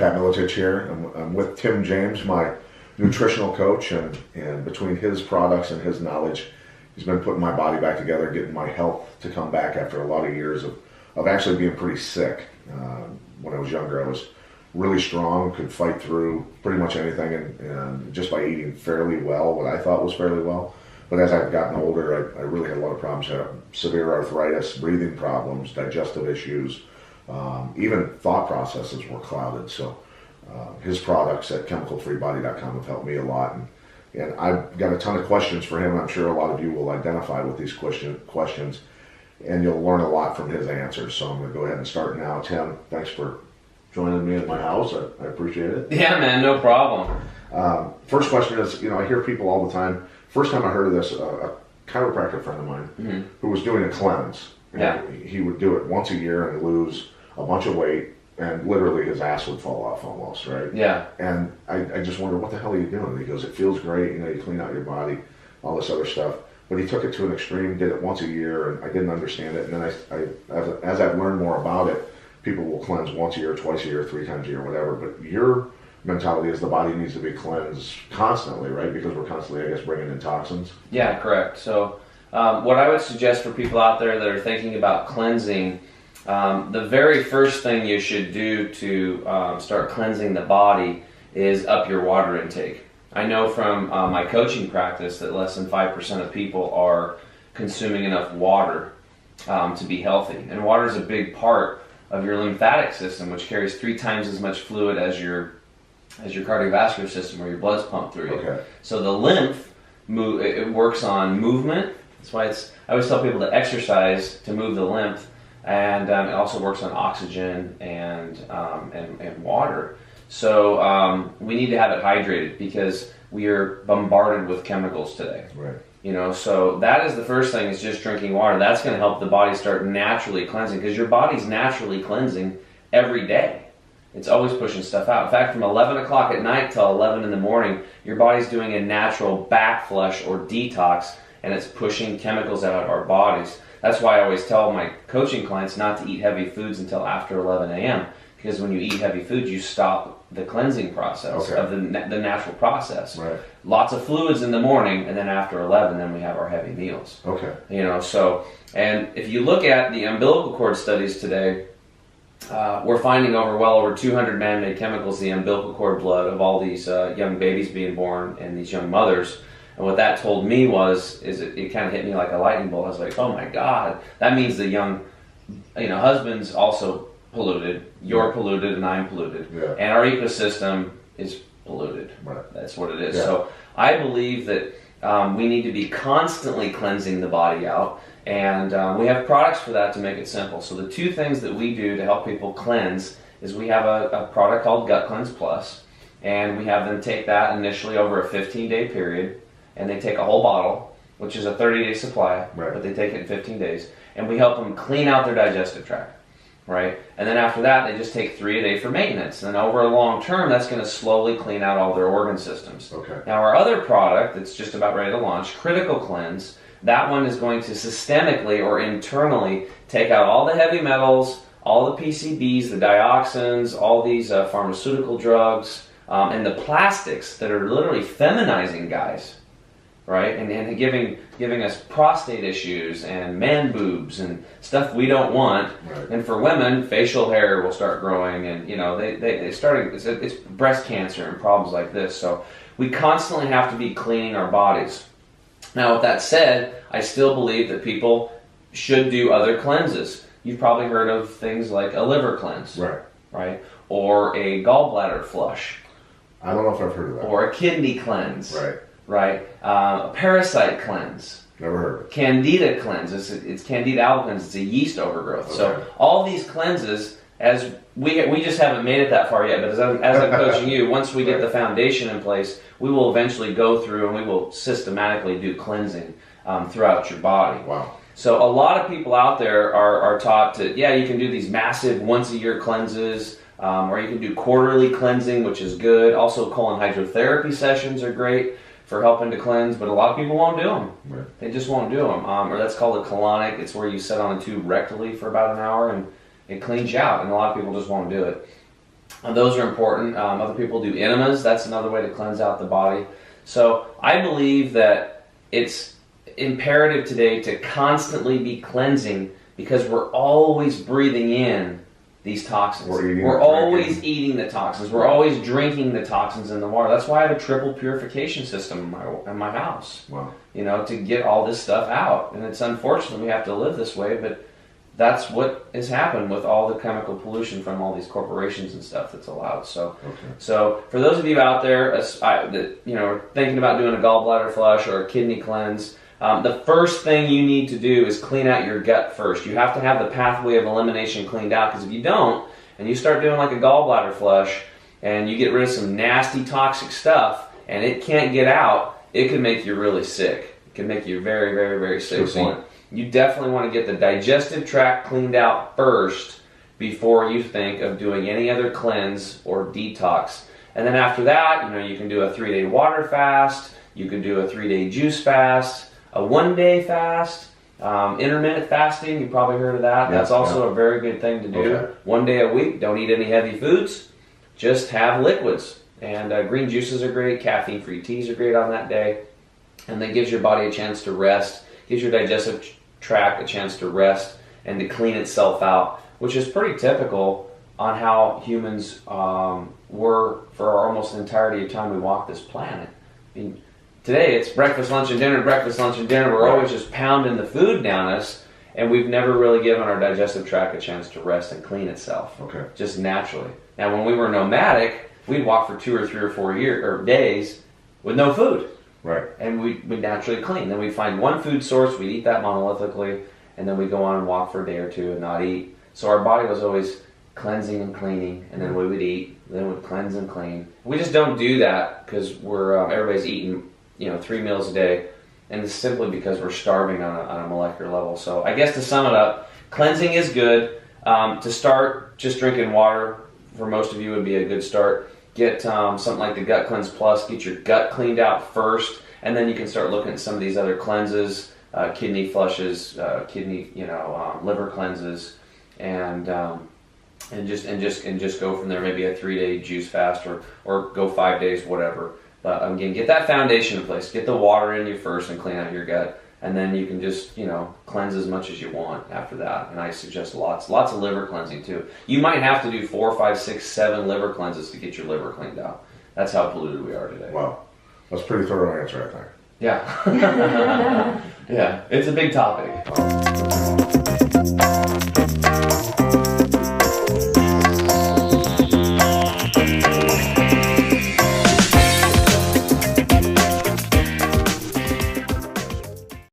Pat Miletich here. I'm with Tim James, my nutritional coach, and between his products and his knowledge, he's been putting my body back together, getting my health to come back after a lot of years of actually being pretty sick. When I was younger, I was really strong, could fight through pretty much anything, and just by eating fairly well, what I thought was fairly well. But as I've gotten older, I really had a lot of problems. I had severe arthritis, breathing problems, digestive issues, even thought processes were clouded. So his products at chemicalfreebody.com have helped me a lot. And I've got a ton of questions for him. I'm sure a lot of you will identify with these questions, and you'll learn a lot from his answers. So I'm going to go ahead and start now. Tim, thanks for joining me at my house. I appreciate it. Yeah, man, no problem. First question is, I hear people all the time. First time I heard of this, a chiropractor friend of mine who was doing a cleanse. Yeah. He would do it once a year and lose a bunch of weight, and literally his ass would fall off almost, right? Yeah. And I just wonder, what the hell are you doing? And he goes, it feels great, you clean out your body, all this other stuff. But he took it to an extreme, did it once a year, and I didn't understand it. And then as I've learned more about it, people will cleanse once a year, twice a year, 3 times a year, whatever. But your mentality is the body needs to be cleansed constantly, right? Because we're constantly, I guess, bringing in toxins. Yeah, correct. So what I would suggest for people out there that are thinking about cleansing, the very first thing you should do to start cleansing the body is up your water intake. I know from my coaching practice that less than 5% of people are consuming enough water to be healthy. And water is a big part of your lymphatic system, which carries 3 times as much fluid as your cardiovascular system, where your blood's pumped through. Okay. So the lymph, it works on movement. That's why I always tell people to exercise to move the lymph, and it also works on oxygen and water. So we need to have it hydrated because we are bombarded with chemicals today. Right. So that is the first thing, is just drinking water. That's going to help the body start naturally cleansing, because your body's naturally cleansing every day. It's always pushing stuff out. In fact, from 11 o'clock at night till 11 in the morning, your body's doing a natural backflush or detox, and it's pushing chemicals out of our bodies. That's why I always tell my coaching clients not to eat heavy foods until after 11 a.m. Because when you eat heavy foods, you stop the cleansing process of the natural process. Right. Lots of fluids in the morning, and then after 11, then we have our heavy meals. Okay. And if you look at the umbilical cord studies today, we're finding well over 200 man-made chemicals in the umbilical cord blood of all these young babies being born and these young mothers. And what that told me it kind of hit me like a lightning bolt. I was like, oh my God, that means the young, husband's also polluted, you're polluted, and I'm polluted. Yeah. And our ecosystem is polluted. Right. That's what it is. Yeah. So I believe that we need to be constantly cleansing the body out. And we have products for that to make it simple. So the 2 things that we do to help people cleanse is we have a product called Gut Cleanse Plus, and we have them take that initially over a 15-day period, and they take a whole bottle, which is a 30-day supply, right, but they take it in 15 days, and we help them clean out their digestive tract, right? And then after that, they just take 3 a day for maintenance. And then over a long term, that's going to slowly clean out all their organ systems. Okay. Now our other product that's just about ready to launch, Critical Cleanse, that one is going to systemically or internally take out all the heavy metals, all the PCBs, the dioxins, all these pharmaceutical drugs, and the plastics that are literally feminizing guys, right? And giving us prostate issues and man boobs and stuff we don't want. Right. And for women, facial hair will start growing, and it's breast cancer and problems like this. So we constantly have to be cleaning our bodies. Now, with that said, I still believe that people should do other cleanses. You've probably heard of things like a liver cleanse, right? Or a gallbladder flush. I don't know if I've heard of that. Or a kidney cleanse, right? A parasite cleanse. Never heard of it. Candida cleanse. It's Candida albicans. It's a yeast overgrowth. Okay. So all these cleanses, as we just haven't made it that far yet, but as I'm coaching you, once we get the foundation in place, we will eventually go through and we will systematically do cleansing throughout your body. Wow. So a lot of people out there are taught to, you can do these massive once-a-year cleanses, or you can do quarterly cleansing, which is good. Also, colon hydrotherapy sessions are great for helping to cleanse, but a lot of people won't do them. Right. They just won't do them. Or that's called a colonic. It's where you sit on a tube rectally for about an hour and it cleans you out, and a lot of people just won't do it. Those are important. Other people do enemas. That's another way to cleanse out the body. So I believe that it's imperative today to constantly be cleansing because we're always breathing in these toxins. We're always eating the toxins. We're always drinking the toxins in the water. That's why I have a triple purification system in my house. Wow. You know, to get all this stuff out. And it's unfortunate we have to live this way, but that's what has happened with all the chemical pollution from all these corporations and stuff that's allowed. So, so for those of you out there that are thinking about doing a gallbladder flush or a kidney cleanse, the first thing you need to do is clean out your gut first. You have to have the pathway of elimination cleaned out, because if you don't, and you start doing like a gallbladder flush, and you get rid of some nasty toxic stuff, and it can't get out, it can make you really sick. It can make you very, very, very sick. So you definitely want to get the digestive tract cleaned out first before you think of doing any other cleanse or detox. And then after that, you can do a 3-day water fast, you can do a 3-day juice fast, a 1-day fast, intermittent fasting, you probably heard of that. That's also a very good thing to do. 1 day a week, don't eat any heavy foods, just have liquids. And green juices are great, caffeine-free teas are great on that day. And that gives your body a chance to rest, gives your digestive tract a chance to rest and to clean itself out, which is pretty typical on how humans were for almost the entirety of time we walked this planet. I mean, today it's breakfast, lunch, and dinner, breakfast, lunch, and dinner. We're always just pounding the food down us, and we've never really given our digestive tract a chance to rest and clean itself, just naturally. Now, when we were nomadic, we'd walk for 2 or 3 or 4 days with no food. Right. And we'd naturally clean. Then we'd find one food source, we'd eat that monolithically, and then we'd go on and walk for a day or two and not eat. So our body was always cleansing and cleaning, and then we would eat, then we'd cleanse and clean. We just don't do that because we're everybody's eating 3 meals a day, and it's simply because we're starving on a molecular level. So I guess to sum it up, cleansing is good. To start, just drinking water for most of you would be a good start. Get something like the Gut Cleanse Plus. Get your gut cleaned out first, and then you can start looking at some of these other cleanses, kidney flushes, liver cleanses, and just go from there. Maybe a 3-day juice fast, or go 5 days, whatever. But again, get that foundation in place. Get the water in you first and clean out your gut, and then you can just cleanse as much as you want after that. And I suggest lots of liver cleansing too. You might have to do 4, 5, 6, 7 liver cleanses to get your liver cleaned out. That's how polluted we are today. Wow, that's a pretty thorough answer, I think. Yeah. Yeah, it's a big topic.